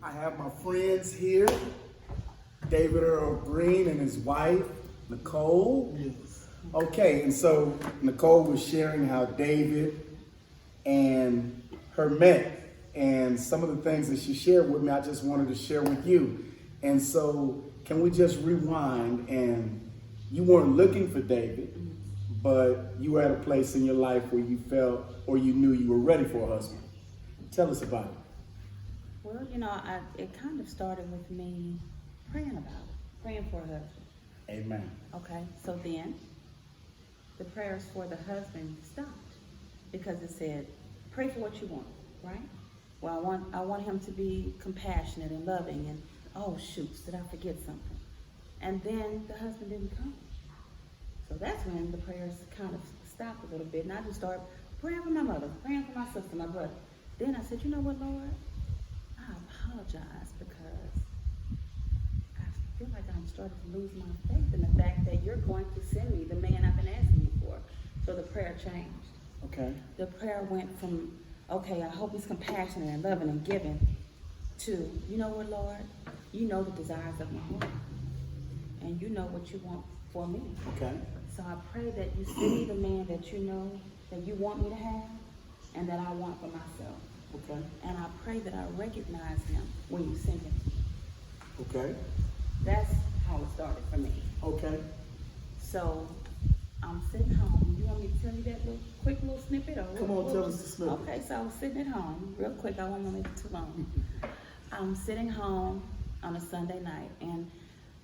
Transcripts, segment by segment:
I have my friends here, David Earl Green and his wife, Nicole. Yes. Okay, and so Nicole was sharing how David and her met, and some of the things that she shared with me, I just wanted to share with you. And so, can we just rewind? And you weren't looking for David, but you were at a place in your life where you felt or you knew you were ready for a husband. Tell us about it. Well, it kind of started with me praying about it, praying for a husband. Amen. Okay, so then the prayers for the husband stopped because it said, pray for what you want, right? Well, I want him to be compassionate and loving, and oh shoots, did I forget something? And then the husband didn't come. So that's when the prayers kind of stopped a little bit, and I just started praying for my mother, praying for my sister, my brother. Then I said, you know what, Lord? I apologize because I feel like I'm starting to lose my faith in the fact that you're going to send me the man I've been asking you for. So the prayer changed. Okay. The prayer went from, okay, I hope he's compassionate and loving and giving, to, you know what, Lord? You know the desires of my heart. And you know what you want for me. Okay. So I pray that you send me the man that you know that you want me to have and that I want for myself. Okay. And I pray that I recognize him when you send him. Okay. That's how it started for me. Okay. So I'm sitting home. You want me to tell you that quick little snippet? Or Come on, tell us the snippet. Okay, so I was sitting at home, real quick. I won't make it too long. I'm sitting home on a Sunday night, and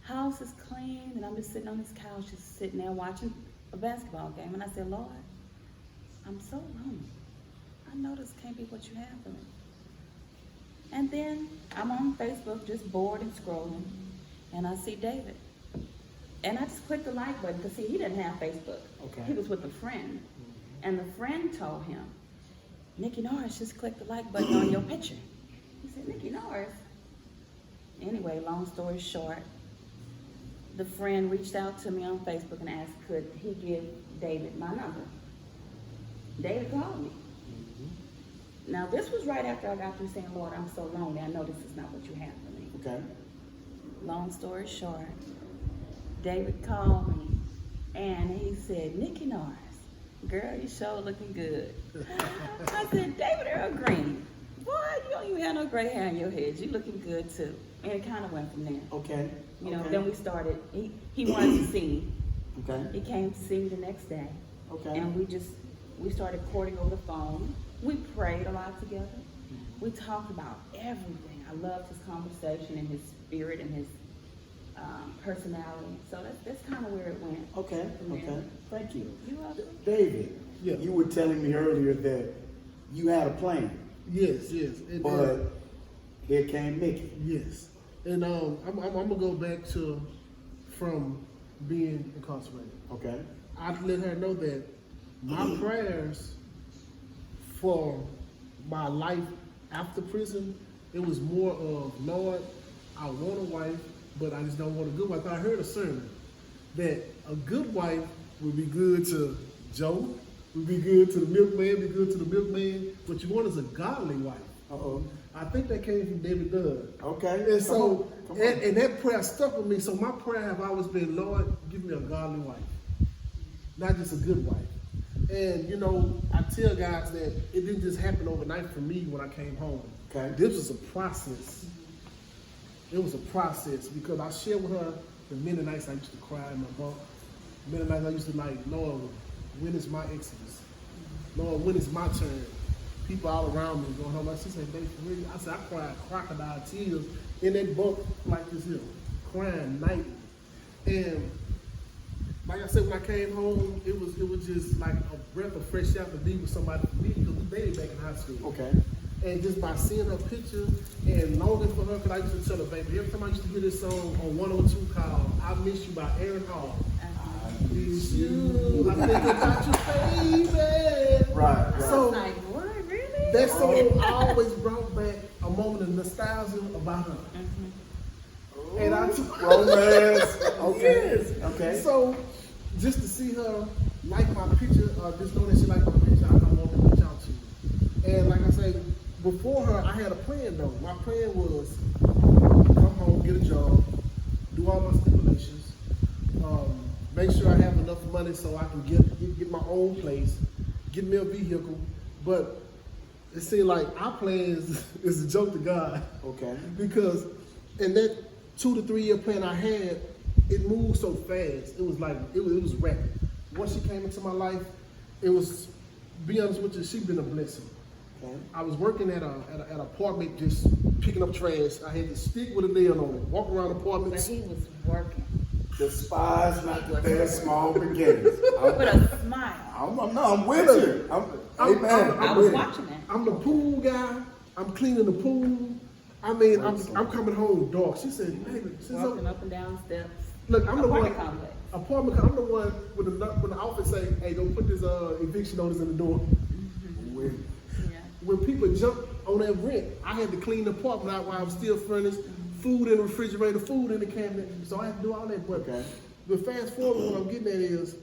house is clean, and I'm just sitting on this couch, just sitting there watching a basketball game. And I said, Lord, I'm so lonely. I know this can't be what you have for me. And then I'm on Facebook, just bored and scrolling, and I see David. And I just clicked the like button because, see, he didn't have Facebook. Okay. He was with a friend. And the friend told him, Nikki Norris, just click the like button on your picture. He said, Nikki Norris? Anyway, long story short, the friend reached out to me on Facebook and asked, could he give David my number? David called me. Now, this was right after I got through saying, Lord, I'm so lonely. I know this is not what you have for me. Okay. Long story short, David called me and he said, Nikki Norris, girl, you sure looking good. I said, David Earl Green, boy, you don't even have no gray hair in your head. You looking good too. And it kind of went from there. Okay. You know, Okay. then we started, he wanted to see me. Okay. He came to see me the next day. Okay. And we started courting over the phone. We prayed a lot together. We talked about everything. I loved his conversation and his spirit and his personality. So that's kind of where it went. Okay. from there. Okay. Thank you. You welcome. David, Yeah. you were telling me earlier that you had a plan, Yes. but here came Mickey. Yes. And I'm gonna go back to from being incarcerated. Okay. I let her know that my prayers for my life after prison, it was more of, Lord, I want a wife, but I just don't want a good wife. I heard a sermon that a good wife would be good to Joe, would be good to the milkman, be good to the milkman. What you want is a godly wife. Uh-oh. I think that came from David Dodd. Okay. And so, Come on. and that prayer stuck with me. So my prayer have always been, Lord, give me a godly wife, not just a good wife. And I tell guys that it didn't just happen overnight for me when I came home. Okay. This was a process. It was a process because I shared with her the many nights I used to cry in my bunk. Many nights I used to like, Lord, when is my exodus? Lord, when is my turn? People all around me going home. She said, Dave, for real? I said, I cried crocodile tears in that bunk like this here, crying nightly. And like I said, when I came home, it was just like a breath of fresh air to be with somebody for me because we dated back in high school. Okay. And just by seeing her picture and longing for her, because I used to tell her, baby, every time I used to hear this song on 102 called I Miss You by Aaron Hall. I miss you. I think about you, baby. Right. I So was like, what, really? that song always brought back a moment of nostalgia about her. And I Romance. Okay. Yes. Okay. So just to see her like my picture, just know that she liked my picture, I want to reach out to you. And like I say, before her, I had a plan though. My plan was come home, get a job, do all my stipulations, make sure I have enough money so I can get my own place, get me a vehicle. But it seemed like our plan is a joke to God. Okay. Because in that 2 to 3 year plan I had, it moved so fast. It was like, it was rapid. Once she came into my life, it was, be honest with you, she been a blessing. Okay. I was working at an apartment just picking up trash. I had to stick with a nail on it, walk around But apartments. he was working Despise not their small beginnings. with a smile. I'm with you. Amen. I I'm was with you. watching that. I'm the pool guy. I'm cleaning the pool. I mean, I'm coming home dark. She said, "Baby, Walking up and down steps. look, I'm the one." Apartment complex. I'm the one when the office say, "Hey, don't put this eviction notice in the door." With you. Yeah. When people jump on that rent, I had to clean the apartment out while I was still furnished, food in the refrigerator, food in the cabinet. So I had to do all that. But Okay. But fast forward, what I'm getting at is,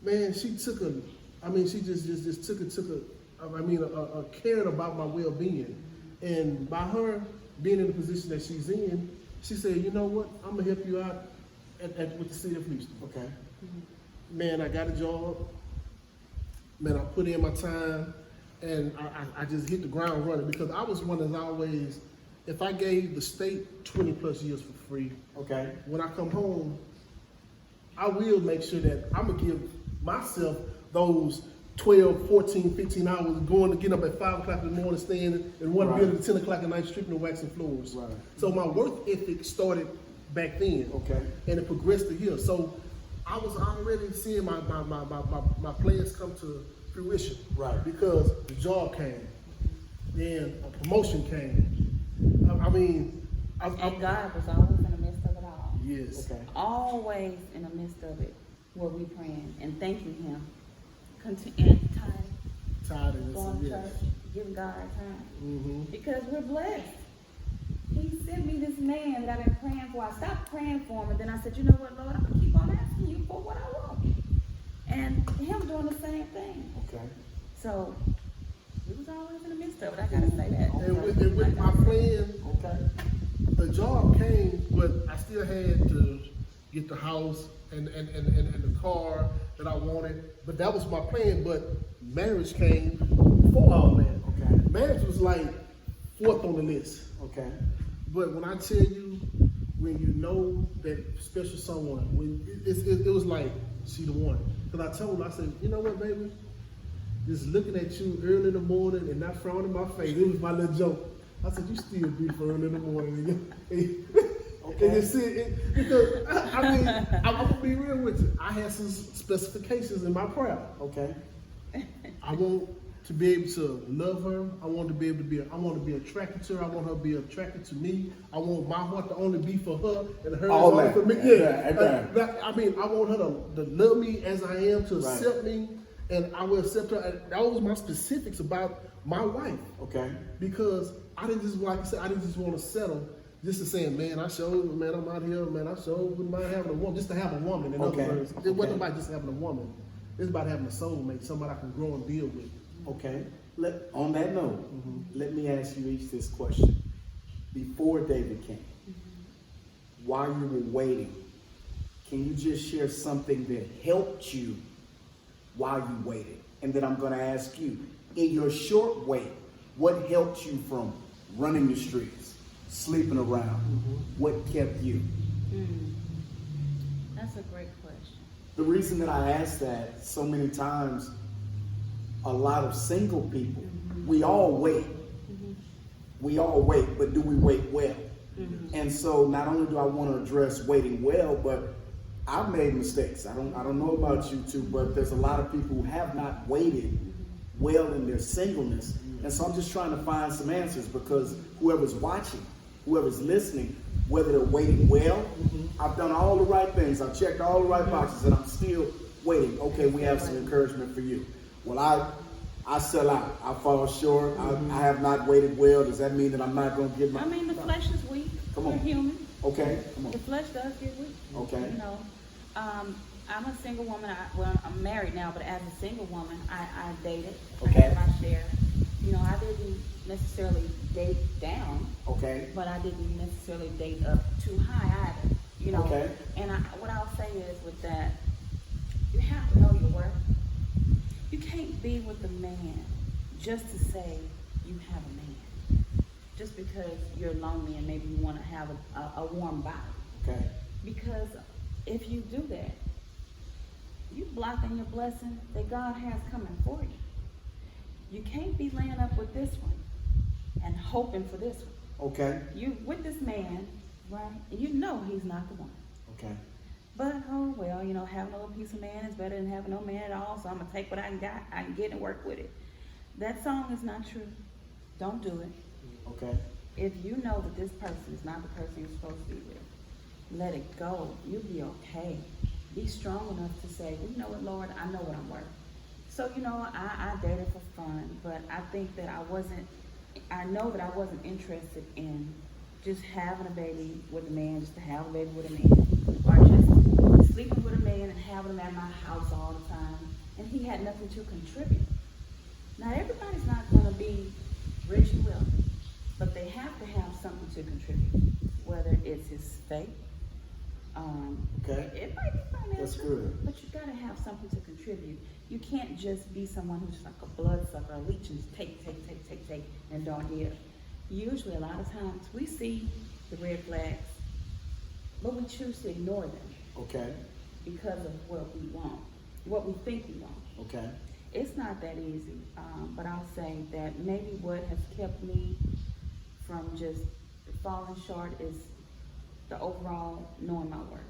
man, she took she just took a caring about my well-being. And by her being in the position that she's in, she said, you know what, I'm gonna help you out with the city of Houston. Okay. Man, I got a job. Man, I put in my time, and I just hit the ground running because I was one that's always, if I gave the state 20 plus years for free, Okay. when I come home, I will make sure that I'm gonna give myself those 12, 14, 15 hours going to get up at 5 o'clock in the morning, staying in one Right. building at 10 o'clock at night, stripping and waxing floors. Right. So my work ethic started back then. Okay. And it progressed to here. So I was already seeing my plans come to fruition. Right. Because the job came, then a promotion came. I mean, And God was always in the midst of it all. yes. Okay. Always in the midst of it were we praying and thanking Him. And time, Tired of going to this. church, giving God our time. Mm-hmm. Because we're blessed. He sent me this man that I've been praying for. I stopped praying for him, and then I said, you know what, Lord, I'm going to keep on asking you for what I want. And him doing the same thing. Okay. So, he was always in the midst of it. I got to say that. And with my plan, Okay. the job came, but I still had to get the house and the car that I wanted. But that was my plan. But marriage came before all that. Okay. Marriage was like fourth on the list. Okay. But when I tell you, when you know that special someone, when it was like she the one. Because I told her, I said, you know what, baby? Just looking at you early in the morning and not frowning in my face, it was my little joke. I said, you still beautiful early in the morning. Okay. And you see it, because I mean, I'm gonna be real with you. I had some specifications in my prayer. Okay. I want to be able to love her. I want to be able to be. I want to be attracted to her. I want her to be attracted to me. I want my heart to only be for her and her All only that. for me. Yeah. I mean, I want her to love me as I am, to Right. accept me, and I will accept her. And that was my specifics about my wife, Okay. because I didn't just, like I said, I didn't just want to settle. Just to say, man, I'm out here, man, I sure wouldn't mind having a woman, just to have a woman, in Okay. other words. It Okay. wasn't about just having a woman. It's about having a soulmate, somebody I can grow and deal with. Okay. On that note, let me ask you each this question. Before David came, while you were waiting, can you just share something that helped you while you waited? And then I'm going to ask you, in your short wait, what helped you from running the streets, sleeping around? What kept you? That's a great question. The reason that I ask that, so many times, a lot of single people, we all wait. We all wait, but do we wait well? And so not only do I want to address waiting well, but I've made mistakes. I don't know about you two, but there's a lot of people who have not waited well in their singleness. And so I'm just trying to find some answers, because whoever's watching, whoever's listening, whether they're waiting well, I've done all the right things, I've checked all the right boxes, and I'm still waiting. Okay, we have some encouragement for you. Well, I sell out. I fall short. I have not waited well. Does that mean that I'm not going to get my... I mean, the flesh is weak. Come We're on. human. Okay, come The on. flesh does get weak. Okay. You know, I'm a single woman. I'm married now, but as a single woman, I dated. Okay. I had my share. You know, I didn't necessarily date down, Okay. but I didn't necessarily date up too high either. You know, Okay. and what I'll say is with that, you have to know your worth. You can't be with a man just to say you have a man, just because you're lonely and maybe you want to have a warm body. Okay. Because if you do that, you blocking your blessing that God has coming for you. You can't be laying up with this one and hoping for this one. Okay. You with this man, right? And you know he's not the one. Okay. But oh well, you know, having a little piece of man is better than having no man at all. So I'm gonna take what I can get and work with it. That song is not true. Don't do it. Okay. If you know that this person is not the person you're supposed to be with, let it go. You'll be okay. Be strong enough to say, well, you know what, Lord, I know what I'm worth. So, you know, I dated for fun, but I think that I know that I wasn't interested in just having a baby with a man, just to have a baby with a man, or just sleeping with a man and having him at my house all the time, and he had nothing to contribute. Now, everybody's not going to be rich and wealthy, but they have to have something to contribute, whether it's his faith. Okay. It might be financial, That's good. but you gotta have something to contribute. You can't just be someone who's like a bloodsucker, a leech, and just take, and don't give. Usually, a lot of times, we see the red flags, but we choose to ignore them Okay. because of what we want, what we think we want. Okay. It's not that easy, but I'll say that maybe what has kept me from just falling short is the overall knowing my worth.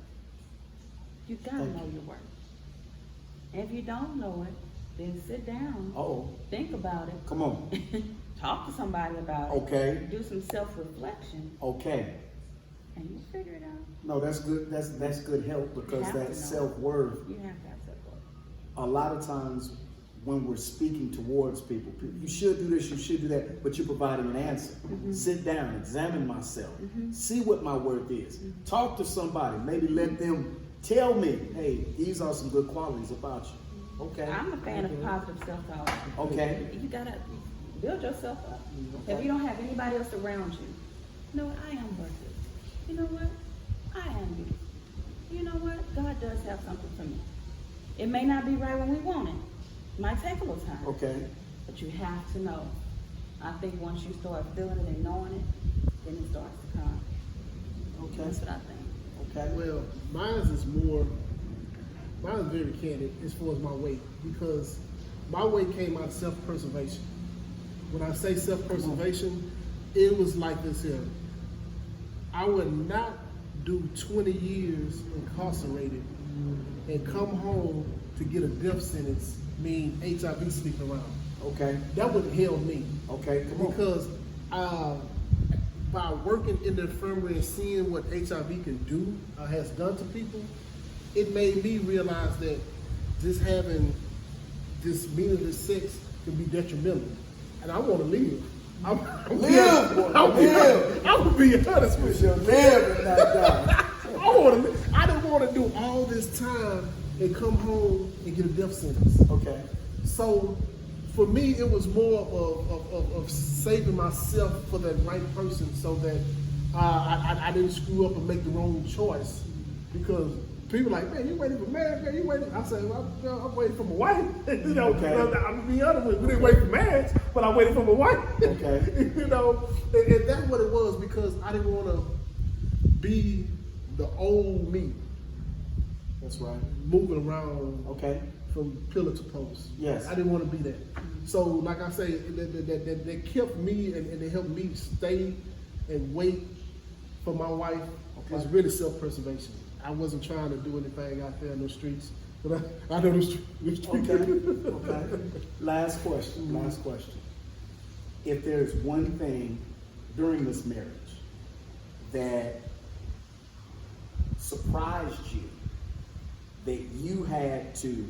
You gotta Thank know you. your worth. And if you don't know it, then sit down, Oh, think about it, come on. talk to somebody about it, Okay. do some self-reflection, Okay. and you'll figure it out. No, that's good. That's good help because have to that know. self-worth, You have to have self-worth. a lot of times when we're speaking towards people, you should do this, you should do that, but you're providing an answer. Sit down, examine myself, see what my worth is. Talk to somebody, maybe let them tell me, hey, these are some good qualities about you. Okay. I'm a fan of positive self-talk. Okay. You gotta build yourself up. Okay. If you don't have anybody else around you, you know what? I am worth it. You know what? I am beautiful. You know what? God does have something for me. It may not be right when we want it. It might take a little time. Okay. But you have to know. I think once you start feeling it and knowing it, then it starts to come. Okay. That's what I think. Okay. Well, mine is very candid as far as my weight, because my weight came out of self-preservation. When I say self-preservation, it was like this here. I would not do 20 years incarcerated and come home to get a death sentence, mean HIV sleeping around. Okay. That wouldn't help me. Okay. Come on. Because by working in the infirmary and seeing what HIV can do, has done to people, it made me realize that just having this meaningless sex can be detrimental. And I want to live. I'm gonna be honest with you. Live and not die. I didn't want to do all this time and come home and get a death sentence. Okay. So for me, it was more of saving myself for the right person, so that I didn't screw up and make the wrong choice. Because people like, man, you waiting for marriage, man, you waiting. I said, well, I'm waiting for my wife. You know, Okay. I'm gonna be honest with you. We didn't wait for marriage, but I waited for my wife. Okay. You know, and that's what it was, because I didn't want to be the old me That's right. moving around Okay. from pillar to post. Yes. I didn't want to be that. So, like I say, that kept me and they helped me stay and wait for my wife. Okay. Was really self-preservation. I wasn't trying to do anything out there in the streets, but I know the streets. Okay. Okay. Last question. Last question. If there's one thing during this marriage that surprised you, that you had to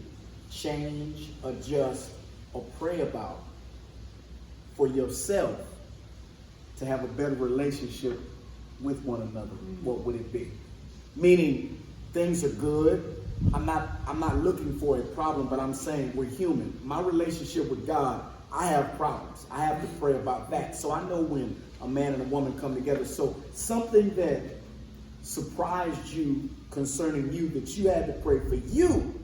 change, adjust, or pray about for yourself to have a better relationship with one another, what would it be? Meaning, things are good. I'm not looking for a problem, but I'm saying we're human. My relationship with God, I have problems. I have to pray about that. So I know when a man and a woman come together. So something that surprised you concerning you, that you had to pray for you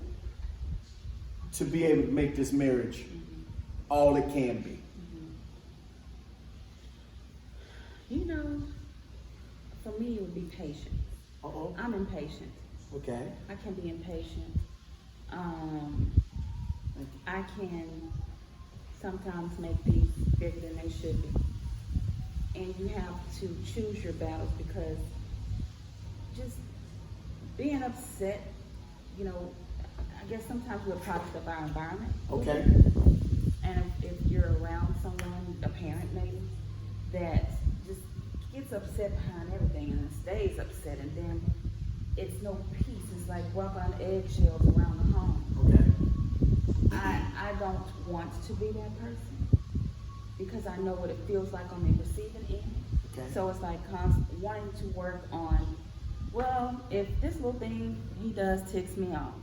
to be able to make this marriage all it can be. You know, for me, it would be patience. Uh-oh. I'm impatient. Okay. I can be impatient. I can sometimes make things bigger than they should be. And you have to choose your battles, because just being upset, you know, I guess sometimes we're a product of our environment. Okay. And if you're around someone, a parent maybe, that just gets upset behind everything and stays upset, and then it's no peace. It's like walking on eggshells around the home. Okay. I don't want to be that person, because I know what it feels like on the receiving end. Okay. So it's like wanting to work on, well, if this little thing he does ticks me off,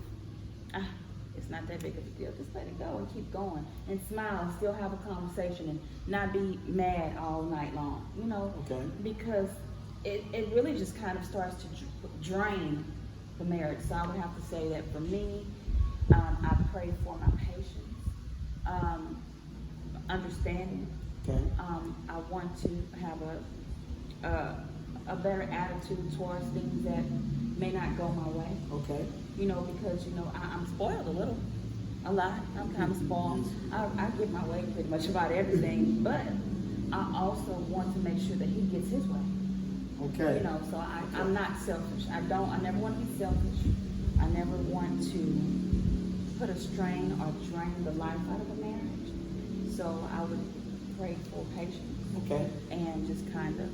it's not that big of a deal. Just let it go and keep going and smile and still have a conversation and not be mad all night long, you know? Okay. Because it really just kind of starts to drain the marriage. So I would have to say that for me, I pray for my patience, understanding. Okay. I want to have a better attitude towards things that may not go my way. Okay. You know, because, you know, I'm spoiled a lot. I'm kind of spoiled. I get my way pretty much about everything, but I also want to make sure that he gets his way. Okay. You know, so I'm not selfish. I never want to be selfish. I never want to put a strain or drain the life out of a marriage. So I would pray for patience. Okay. And just kind of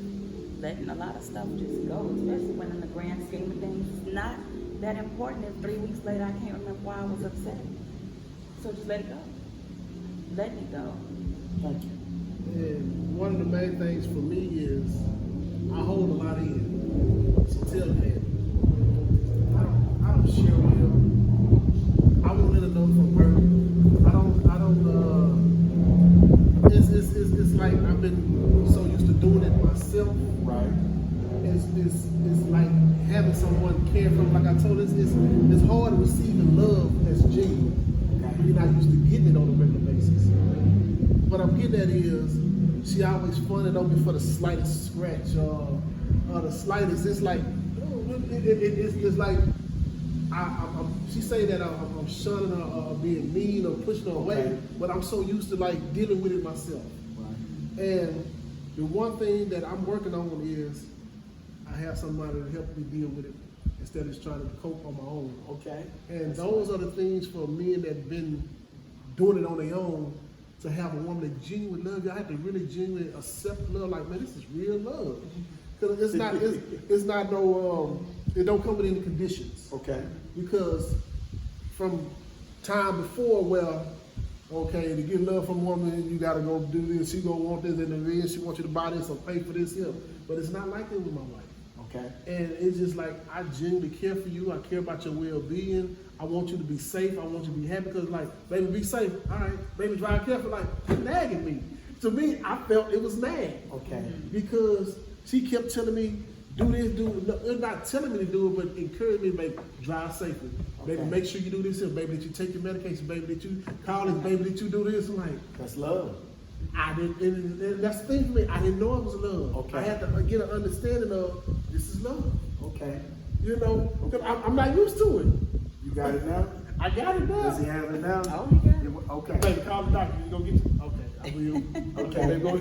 letting a lot of stuff just go, especially when in the grand scheme of things, it's not that important. If 3 weeks later I can't remember why I was upset. So just let it go. Let it go. Thank you. And one of the main things for me is I hold a lot in. So tell me, I don't share with her. I won't let her know from her. It's like I've been so used to doing it myself. Right. It's like having someone care for. Like I told her, it's hard to receiving love that's genuine. Okay. You're not used to getting it on a regular basis. What I'm getting at is she always fronted on me for the slightest scratch or the slightest. It's like it's like she say that I'm shunning her or being mean or pushing her away, Okay. but I'm so used to like dealing with it myself. Right. And the one thing that I'm working on is I have somebody to help me deal with it instead of just trying to cope on my own. Okay. And those are the things for men that been doing it on their own, to have a woman that genuinely love you. I have to really genuinely accept love. Like, man, this is real love. Because it's not no, it don't come with any conditions. Okay. Because from time before, well, okay, to get love from a woman, you gotta go do this, she gonna want this, and then she wants you to buy this or pay for this here. But it's not like that with my wife. Okay. And it's just like, I genuinely care for you. I care about your well-being. I want you to be safe. I want you to be happy. Because, like, baby, be safe. All right. Baby, drive careful. Like, she's nagging me. To me, I felt it was nag. Okay. Because she kept telling me, do this, do not telling me to do it, but encouraging me, baby, drive safely. Baby, Okay. make sure you do this here. Baby, that you take your medication. Baby, that you call this. Baby, that you do this. I'm like, That's love. I didn't, and that's the thing for me. I didn't know it was love. Okay. I had to get an understanding of this is love. Okay. You know, because I'm not used to it. You got it now? I got it now. Does he have it now? Oh, he got it. Okay. Baby, call the doctor. You gonna get you. Okay, I will. Okay, they go.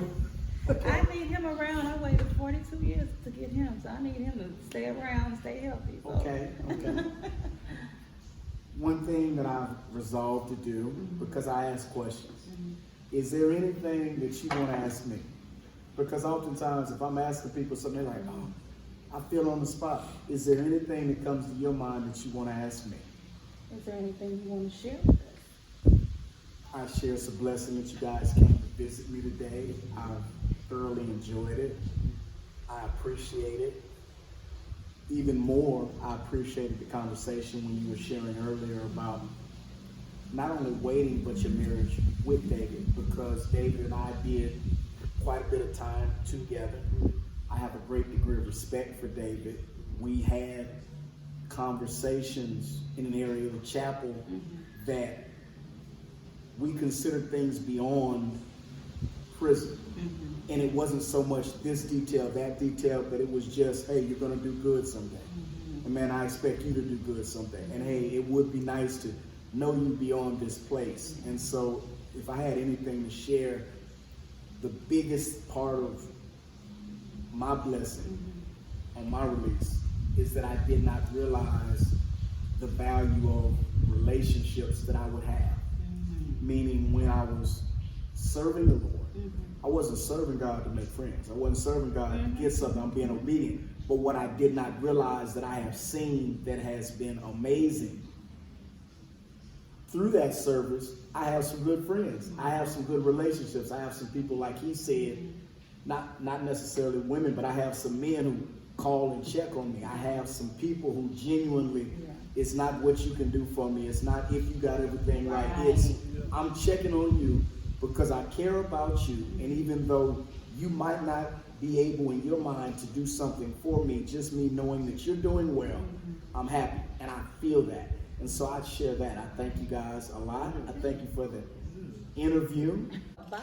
I need him around. I waited 42 years to get him, so I need him to stay around and stay healthy. So. Okay. Okay. One thing that I've resolved to do, because I ask questions, is there anything that you want to ask me? Because oftentimes if I'm asking people something, they're like, oh, I feel on the spot. Is there anything that comes to your mind that you want to ask me? Is there anything you want to share with us? I share it's a blessing that you guys came to visit me today. I've thoroughly enjoyed it. I appreciate it. Even more, I appreciated the conversation when you were sharing earlier about not only waiting, but your marriage with David, because David and I did quite a bit of time together. I have a great degree of respect for David. We had conversations in an area of the chapel that we considered things beyond prison. And it wasn't so much this detail, that detail, but it was just, hey, you're gonna do good someday. And man, I expect you to do good someday. And hey, it would be nice to know you beyond this place. And so if I had anything to share, the biggest part of my blessing on my release is that I did not realize the value of relationships that I would have. Meaning when I was serving the Lord, I wasn't serving God to make friends. I wasn't serving God to get something. I'm being obedient. But what I did not realize that I have seen that has been amazing, through that service, I have some good friends. I have some good relationships. I have some people, like he said, not necessarily women, but I have some men who call and check on me. I have some people who genuinely, it's not what you can do for me. It's not if you got everything right. It's, I'm checking on you because I care about you. And even though you might not be able in your mind to do something for me, just me knowing that you're doing well, I'm happy. And I feel that. And so I share that. I thank you guys a lot. I thank you for the interview. Bye.